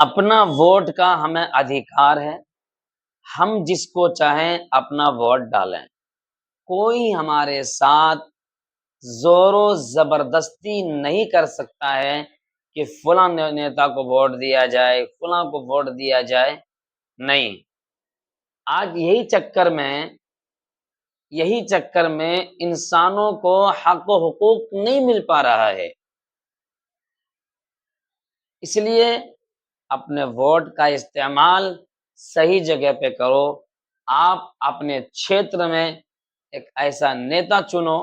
अपना वोट का हमें अधिकार है। हम जिसको चाहें अपना वोट डालें। कोई हमारे साथ ज़ोरों ज़बरदस्ती नहीं कर सकता है कि फलां नेता को वोट दिया जाए, फलां को वोट दिया जाए, नहीं। आज यही चक्कर में इंसानों को हक व हुकूक नहीं मिल पा रहा है। इसलिए अपने वोट का इस्तेमाल सही जगह पे करो। आप अपने क्षेत्र में एक ऐसा नेता चुनो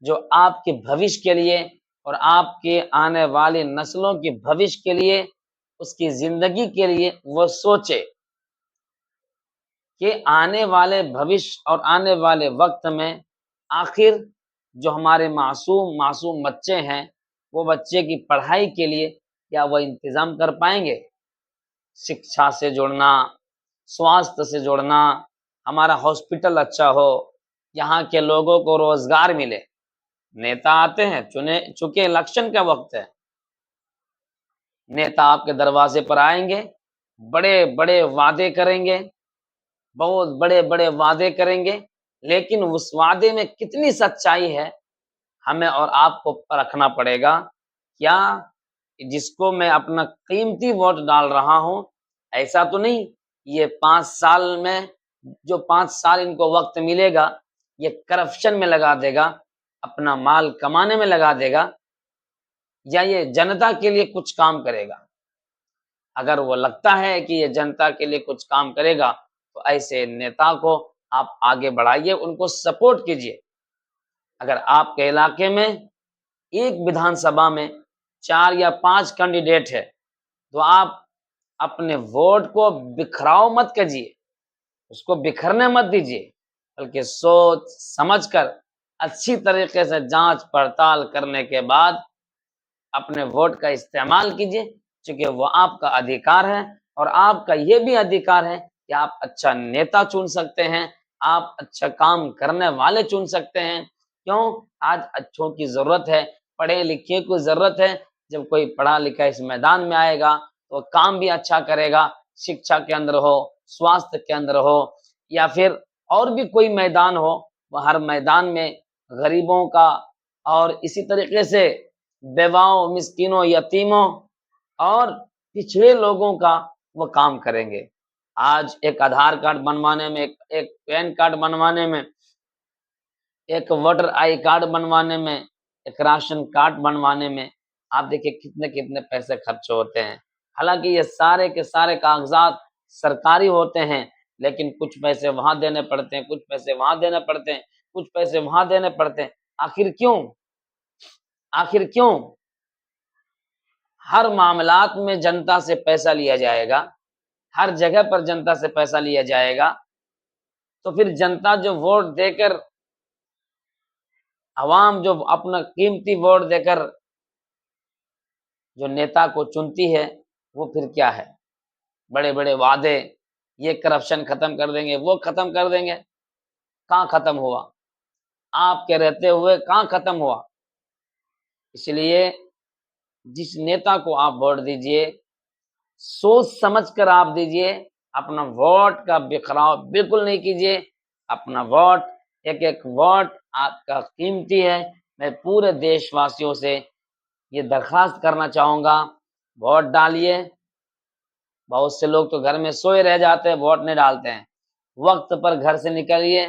जो आपके भविष्य के लिए और आपके आने वाली नस्लों के भविष्य के लिए, उसकी ज़िंदगी के लिए वो सोचे कि आने वाले भविष्य और आने वाले वक़्त में आखिर जो हमारे मासूम बच्चे हैं, वो बच्चे की पढ़ाई के लिए क्या वो इंतज़ाम कर पाएँगे? शिक्षा से जुड़ना, स्वास्थ्य से जुड़ना, हमारा हॉस्पिटल अच्छा हो, यहाँ के लोगों को रोज़गार मिले। नेता आते हैं, चूँकि इलेक्शन का वक़्त है, नेता आपके दरवाज़े पर आएँगे, बड़े-बड़े वादे करेंगे, बहुत बड़े-बड़े वादे करेंगे, लेकिन उस वादे में कितनी सच्चाई है, हमें और आपको परखना पड़ेगा। क्या जिसको मैं अपना कीमती वोट डाल रहा हूँ, ऐसा तो नहीं ये 5 साल में जो 5 साल इनको वक़्त मिलेगा, ये करप्शन में लगा देगा, अपना माल कमाने में लगा देगा, या ये जनता के लिए कुछ काम करेगा। अगर वो लगता है कि ये जनता के लिए कुछ काम करेगा, तो ऐसे नेता को आप आगे बढ़ाइए, उनको सपोर्ट कीजिए। अगर आपके इलाके में एक विधानसभा में 4 या 5 कैंडिडेट है, तो आप अपने वोट को बिखराव मत कीजिए, उसको बिखरने मत दीजिए, बल्कि सोच समझकर अच्छी तरीके से जाँच-पड़ताल करने के बाद अपने वोट का इस्तेमाल कीजिए, क्योंकि वो आपका अधिकार है और आपका ये भी अधिकार है कि आप अच्छा नेता चुन सकते हैं, आप अच्छा काम करने वाले चुन सकते हैं। क्यों? आज अच्छों की ज़रूरत है, पढ़े-लिखे को ज़रूरत है। जब कोई पढ़ा-लिखा इस मैदान में आएगा, तो काम भी अच्छा करेगा, शिक्षा के अंदर हो, स्वास्थ्य के अंदर हो या फिर और भी कोई मैदान हो, वो हर मैदान में गरीबों का और इसी तरीके से बेवाओं, मिस्कीनों, यतीमों और पिछड़े लोगों का वो काम करेंगे। आज एक आधार कार्ड बनवाने में, एक पैन कार्ड बनवाने में, एक वोटर आई कार्ड बनवाने में, एक राशन कार्ड बनवाने में, आप देखिए कितने-कितने पैसे खर्च होते हैं। हालाँकि ये सारे के सारे कागज़ात सरकारी होते हैं, लेकिन कुछ पैसे वहाँ देने पड़ते हैं, कुछ पैसे वहाँ देने पड़ते हैं, कुछ पैसे वहाँ देने पड़ते हैं। आखिर क्यों? आखिर क्यों? हर मामलात में जनता से पैसा लिया जाएगा, हर जगह पर जनता से पैसा लिया जाएगा, तो फिर जनता जो वोट देकर अवाम जो अपना कीमती वोट देकर जो नेता को चुनती है, वो फिर क्या है? बड़े-बड़े वादे, ये करप्शन खत्म कर देंगे, वो खत्म कर देंगे, कहाँ खत्म हुआ? आपके रहते हुए कहाँ खत्म हुआ? इसलिए जिस नेता को आप वोट दीजिए, सोच समझ कर आप दीजिए, अपना वोट का बिखराव बिल्कुल नहीं कीजिए। अपना वोट, एक-एक वोट आपका कीमती है। मैं पूरे देशवासियों से ये दरख्वास्त करना चाहूँगा, वोट डालिए। बहुत से लोग तो घर में सोए रह जाते हैं, वोट नहीं डालते हैं। वक़्त पर घर से निकलिए,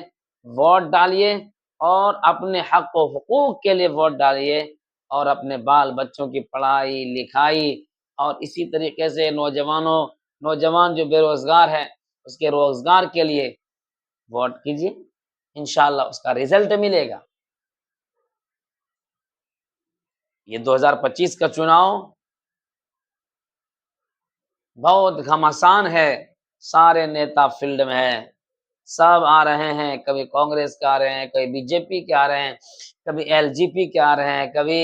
वोट डालिए और अपने हक व हुकूक के लिए वोट डालिए और अपने बाल-बच्चों की पढ़ाई-लिखाई और इसी तरीके से नौजवान जो बेरोज़गार हैं, उसके रोज़गार के लिए वोट कीजिए। इंशाअल्लाह उसका रिज़ल्ट मिलेगा। ये 2025 का चुनाव बहुत घमासान है, सारे नेता फ़ील्ड में हैं, सब आ रहे हैं, कभी कांग्रेस के आ रहे हैं, कभी बीजेपी के आ रहे हैं, कभी एलजेपी के आ रहे हैं, कभी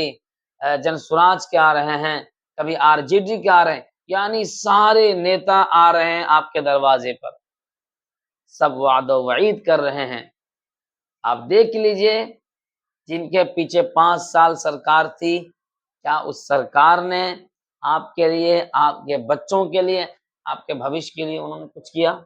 जनसुराज के आ रहे हैं, कभी आरजेडी के आ रहे हैं, यानी सारे नेता आ रहे हैं आपके दरवाजे पर, सब वादा-वईद कर रहे हैं। आप देख लीजिए, जिनके पीछे 5 साल सरकार थी, क्या उस सरकार ने आपके लिए, आपके बच्चों के लिए, आपके भविष्य के लिए उन्होंने कुछ किया?